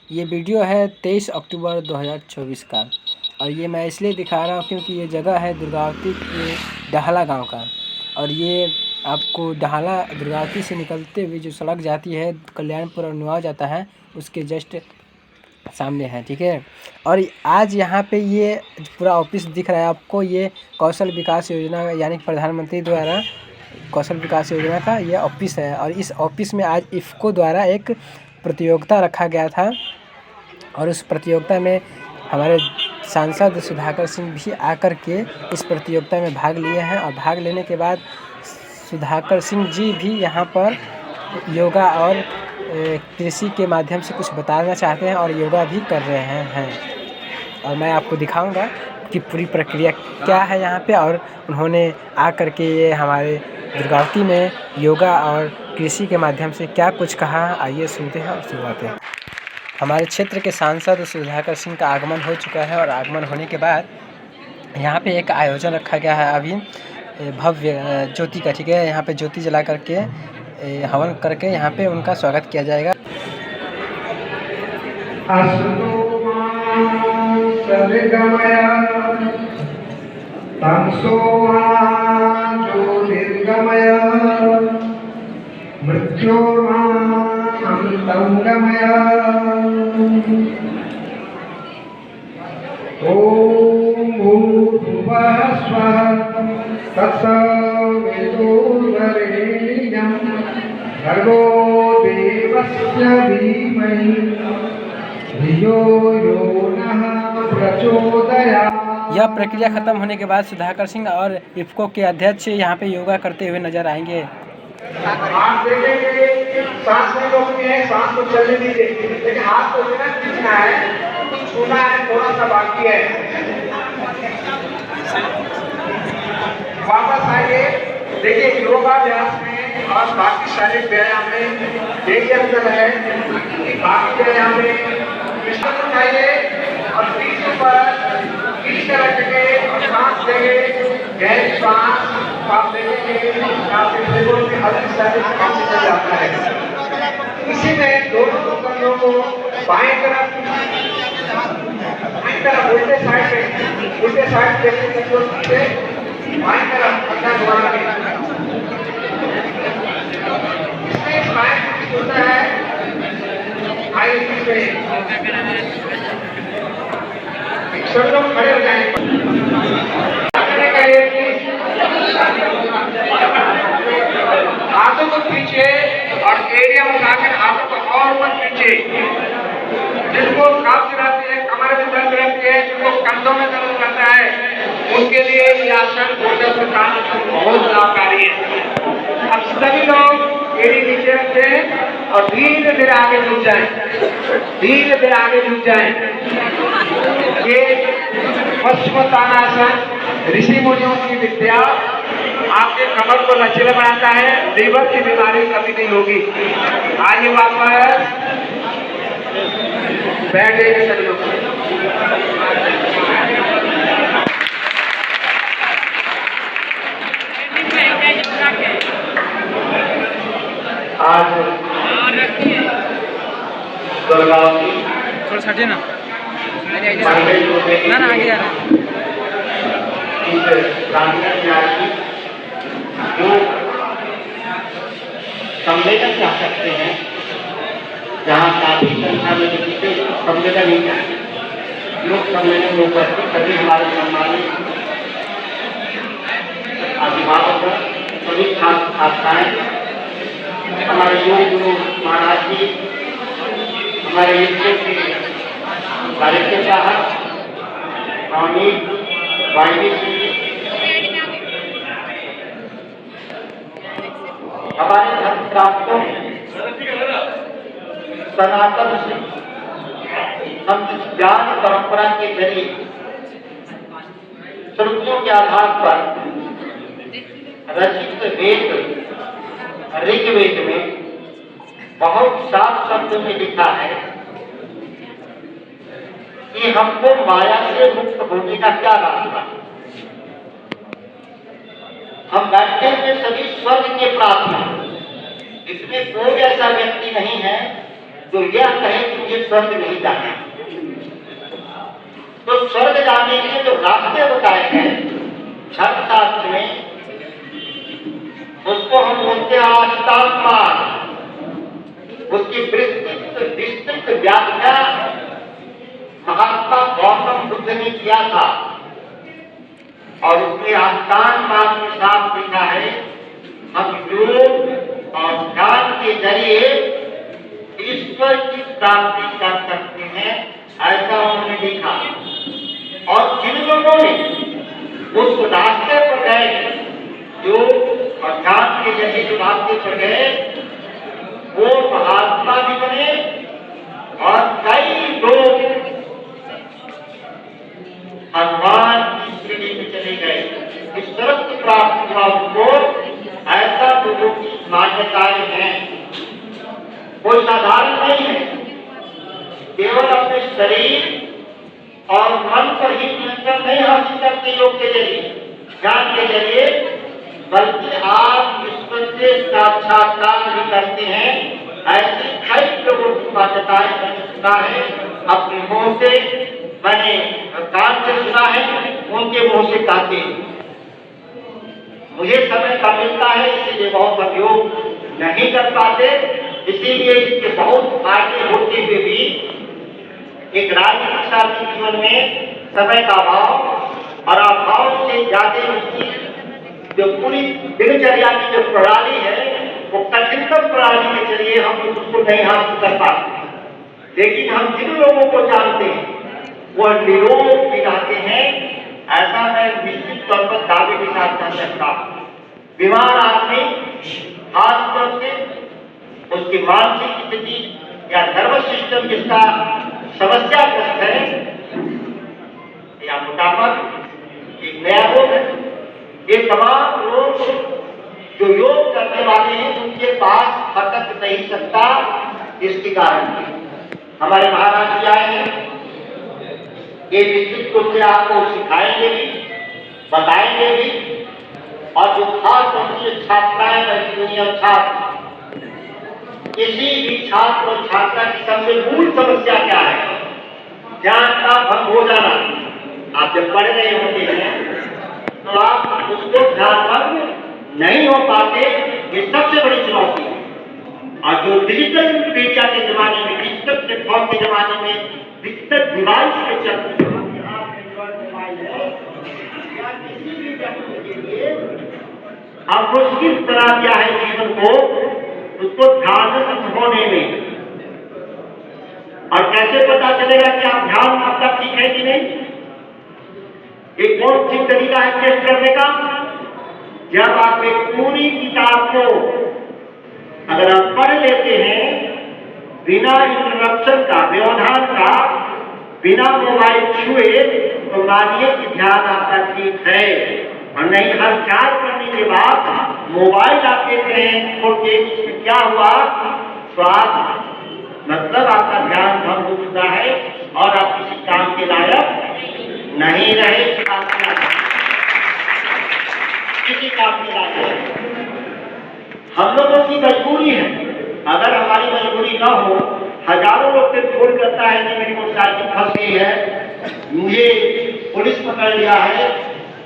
ये वीडियो है 23 अक्टूबर 2024 का। और ये मैं इसलिए दिखा रहा हूँ क्योंकि ये जगह है दुर्गावती के डाहला गांव का। और ये आपको डाहला दुर्गावती से निकलते हुए जो सड़क जाती है कल्याणपुर और नुआ जाता है उसके जस्ट सामने है, ठीक है। और आज यहाँ पे ये पूरा ऑफिस दिख रहा है आपको, ये कौशल विकास योजना यानी प्रधानमंत्री द्वारा कौशल विकास योजना का ये ऑफिस है। और इस ऑफिस में आज इफ़को द्वारा एक प्रतियोगिता रखा गया था और उस प्रतियोगिता में हमारे सांसद सुधाकर सिंह भी आकर के इस प्रतियोगिता में भाग लिए हैं। और भाग लेने के बाद सुधाकर सिंह जी भी यहाँ पर योगा और कृषि के माध्यम से कुछ बताना चाहते हैं और योगा भी कर रहे हैं। और मैं आपको दिखाऊंगा कि पूरी प्रक्रिया क्या है यहाँ पे। और उन्होंने आकर के ये हमारे दुर्गावती में योगा और कृषि के माध्यम से क्या कुछ कहा, आइए सुनते हैं और सुनाते हैं। हमारे क्षेत्र के सांसद सुधाकर सिंह का आगमन हो चुका है और आगमन होने के बाद यहाँ पे एक आयोजन रखा गया है अभी भव्य ज्योति का, ठीक है। यहाँ पे ज्योति जला करके हवन करके यहाँ पे उनका स्वागत किया जाएगा। ओम भूर्भुवः स्वः तत्सवितुर्वरेण्यं भर्गो देवस्य धीमहि धियो यो नः प्रचोदयात्। यह प्रक्रिया खत्म होने के बाद सुधाकर सिंह और इफ़को के अध्यक्ष यहाँ पे योगा करते हुए नजर आएंगे। आप देखेंगे सांस में रोकनी है, सांस को चलने दीजिए, लेकिन हाथ को बिना खींचना है, छूना है, थोड़ा सा बाकी है। वापस आइए, देखिए योगाभ्यास में और बाकी शारीरिक व्यायाम में एक अंतर है कि बाकी व्यायाम में विश्व उठाइए और पीठ पर पीठ रख के और सांस देंगे, गहरी सांस आप देखेंगे आपके शरीर में हल्की शारीरिक ऑक्सीजन जाता है। इसी में दोनों कंधों को बाएं तरफ उल्टे साइड देखने की कोशिश करें, बाएं तरफ अंदर घुमा के इसमें बाएं होता है। आइए सब लोग खड़े हो जाएंगे। हाथों को पीछे और एरिया उठाकर हाथों को और ऊपर पीछे। जिनको कब्ज रहती है, कमर में दर्द रहती है, जिनको कंधों में दर्द रहता है, उनके लिए ये आसन बहुत लाभकारी है। अब सभी लोग एड़ी नीचे रखें और धीरे धीरे आगे झुक जाएं, धीरे धीरे आगे झुक जाएं। ये पश्चिमोत्तानासन ऋषि मुनियों की विद्या आपके कमर को लचीला बनाता है, लीवर की बीमारी कभी नहीं होगी। आइए वापस बैठे सभी लोग। आज दुर्गावती थोड़ा सा हटिए ना, ना आगे जाना। जो सम्मेलन जा सकते हैं, जहाँ काफी संख्या में सम्मेलन ही लोग सम्मेलन में उपस्थित सभी हमारे सम्मानित अभिभावक, सभी छात्र छात्राएं, हमारे योग गुरु महाराज जी, हमारे युद्धों के कार्यकर्ता स्वामी वाणी जी, हमारे धर्मशास्त्रों सनातन से हम इस ज्ञान परंपरा के जरिए श्रुतियों के आधार पर रचित वेद ऋग्वेद में बहुत साफ शब्दों में लिखा है कि हमको माया से मुक्त होने का क्या रास्ता। हम बैठे हुए सभी स्वर्ग के प्रार्थना, इसमें कोई ऐसा व्यक्ति नहीं है जो यह कहे कि मुझे स्वर्ग नहीं तो स्वर्ग जाने के लिए जो रास्ते बताए गए धर्मशास्त्र में, उसको हम बोलते हैं अष्टांग मार्ग। उसकी विस्तृत व्याख्या महात्मा गौतम बुद्ध ने किया था और उसमें अष्टांग मार्ग में साफ लिखा है हम योग और ध्यान के जरिए ईश्वर की प्राप्ति कर सकते हैं, ऐसा उन्होंने लिखा। और जिन लोगों ने उस रास्ते पर गए, योग और ध्यान के जरिए जो रास्ते पर गए, वो महात्मा भी बने और कई लोग भगवान की श्रेणी में चले गए। इस तरह की प्राप्त हुआ उनको, ऐसा लोगों की मान्यताएं हैं। कोई साधारण नहीं है, केवल अपने शरीर और मन पर ही नियंत्रण नहीं हासिल करते योग के जरिए, ज्ञान के जरिए, बल्कि आप ईश्वर से साक्षात्कार भी करते हैं। ऐसी कई लोगों की मान्यताएं मैंने सुना है, अपने मुंह से, मैंने कान से सुना है, उनके मुंह से कहते हैं। मुझे समय कम मिलता है, इसीलिए बहुत उपयोग नहीं कर पाते, इसीलिए इसके बहुत फायदे होते हुए भी एक राजनीतिक साथी जीवन में समय का अभाव और अभाव से ज्यादा उसकी जो पूरी दिनचर्या की जो प्रणाली है, वो कठिनतम प्रणाली के जरिए हम उसको नहीं हासिल कर पाते। लेकिन हम जिन लोगों को जानते हैं वह निरोग भी रहते हैं, ऐसा मैं निश्चित तौर पर दावे के साथ कह सकता हूं। बीमार आदमी खासतौर से उसकी मानसिक स्थिति या नर्वस सिस्टम जिसका समस्याग्रस्त है, या मोटापा एक नया रोग है, ये तमाम लोग जो योग करने वाले हैं उनके पास फटक नहीं सकता। इसके कारण हमारे महाराज जी आए हैं, ये निश्चित रूप से आपको सिखाएंगे भी, बताएंगे भी। और जो खास उनकी छात्राएं बैठी हुई हैं, छात्र, किसी भी छात्र और छात्रा की सबसे मूल समस्या क्या है? ज्ञान का भंग हो जाना। आप जब पढ़ रहे होते हैं तो आप उसको ध्यान भंग नहीं हो पाते, ये सबसे बड़ी चुनौती है। और जो डिजिटल मीडिया के जमाने में, डिजिटल प्लेटफॉर्म के जमाने में, डिजिटल डिवाइस के चलते अब मुश्किल बना दिया है जीवन को, उसको ध्यान होने में। और कैसे पता चलेगा कि आप ध्यान आपका ठीक है कि नहीं? एक बहुत ठीक तरीका है टेस्ट करने का। जब आप एक पूरी किताब को अगर आप पढ़ लेते हैं बिना इंटरप्शन का, व्यवधान का, बिना मोबाइल छुए, तो मानिए कि ध्यान आपका ठीक है। और नहीं, हर चार्ज करने के बाद मोबाइल आप देख रहे हैं खोल के, क्या हुआ? तो आप मतलब आपका ध्यान भंग हो चुका है और आप किसी काम के लायक नहीं रहे। किसी काम के लायक हम लोगों की मजबूरी है। अगर हमारी मजबूरी न हो, हजारों लोग पे फोन करता है कि मेरी मोटरसाइकिल फंस गई है, मुझे पुलिस पकड़ लिया है,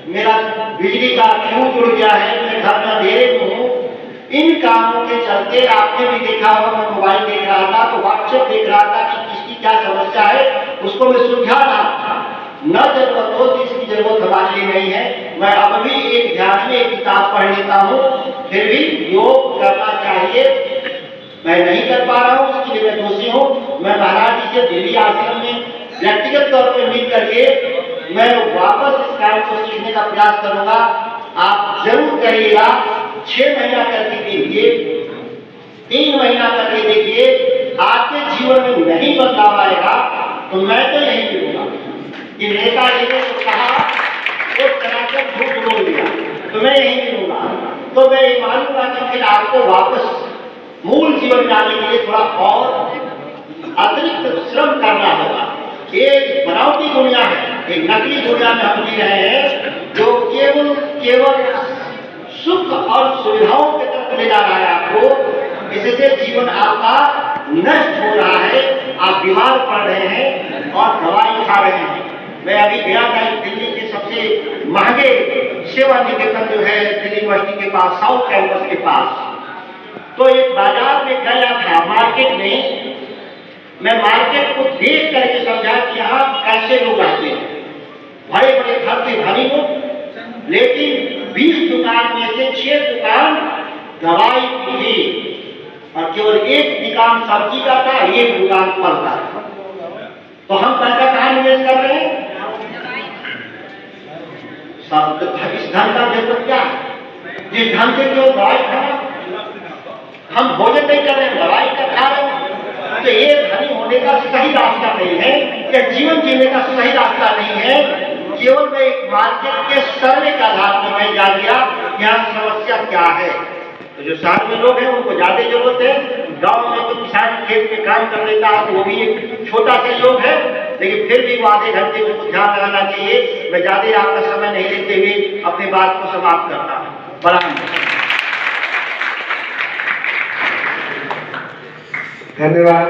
मेरा बिजली का फ्यूज उड़ गया है, मैं घर में अंधेरे में हूँ। इन कामों के चलते आपने भी देखा होगा, मैं मोबाइल देख रहा था तो व्हाट्सएप देख रहा था कि किसकी क्या समस्या है, उसको मैं सुलझा रहा था। न जरूरत हो तो इसकी जरूरत हमारे लिए नहीं है। मैं अब भी एक ध्यान में एक किताब पढ़ लेता हूँ, फिर भी योग करना चाहिए। मैं नहीं कर पा रहा हूँ, उसके लिए मैं दोषी हूँ। मैं महाराज जी से दिल्ली आश्रम में व्यक्तिगत तौर पर मिल करके मैं वापस इस कार्य को सीखने का प्रयास करूंगा। आप जरूर करिएगा, 6 महीना करके देखिए, 3 महीना करके देखिए, आपके जीवन में नहीं बदलाव आएगा तो मैं तो यही मिलूंगा कि नेताजी ने तो कहा, वो चलाकर झूठ बोल दिया, तो मैं यही मिलूंगा। तो मैं ये मानूंगा कि फिर आपको वापस मूल जीवन में आने के लिए थोड़ा और अतिरिक्त श्रम करना होगा। एक बनावटी दुनिया है, एक नकली दुनिया में हम जी रहे हैं, जो केवल सुख और सुविधाओं की तरफ ले जा रहा है आपको। इससे जीवन आपका नष्ट हो रहा है, आप बीमार पड़ रहे हैं और दवाई खा रहे हैं। मैं अभी गया था दिल्ली के सबसे महंगे सेवा निकेतन जो है दिल्ली यूनिवर्सिटी के पास, साउथ कैंपस के पास, तो एक बाजार में गया था, मार्केट में। मैं मार्केट को देख करके समझा कि यहाँ कैसे लोग आते हैं। बड़े बड़े घर के धनी लोग, लेकिन 20 दुकान में से 6 दुकान दवाई की थी और केवल एक दुकान सब्जी का था, एक दुकान फल का था। तो हम पैसा कहाँ निवेश कर रहे हैं? इस धन का जरूरत क्या है? जिस धन से जो दवाई खाना, हम भोजन नहीं कर रहे हैं, दवाई का खा रहे हैं। तो ये धनी होने का सही रास्ता नहीं है, या जीवन जीने का सही रास्ता नहीं है। केवल मैं एक मार्केट के सर्वे के आधार पर मैं जान गया यहाँ समस्या क्या है। तो जो शहर में लोग हैं उनको ज्यादा जरूरत है, गांव में तो किसान खेत में काम कर लेता है तो वो भी एक छोटा सहयोग है, लेकिन फिर भी वो आधे घंटे उसको ध्यान लगाना चाहिए। मैं ज्यादा आपका समय नहीं लेते हुए अपनी बात को समाप्त करता हूँ। बड़ा धन्यवाद।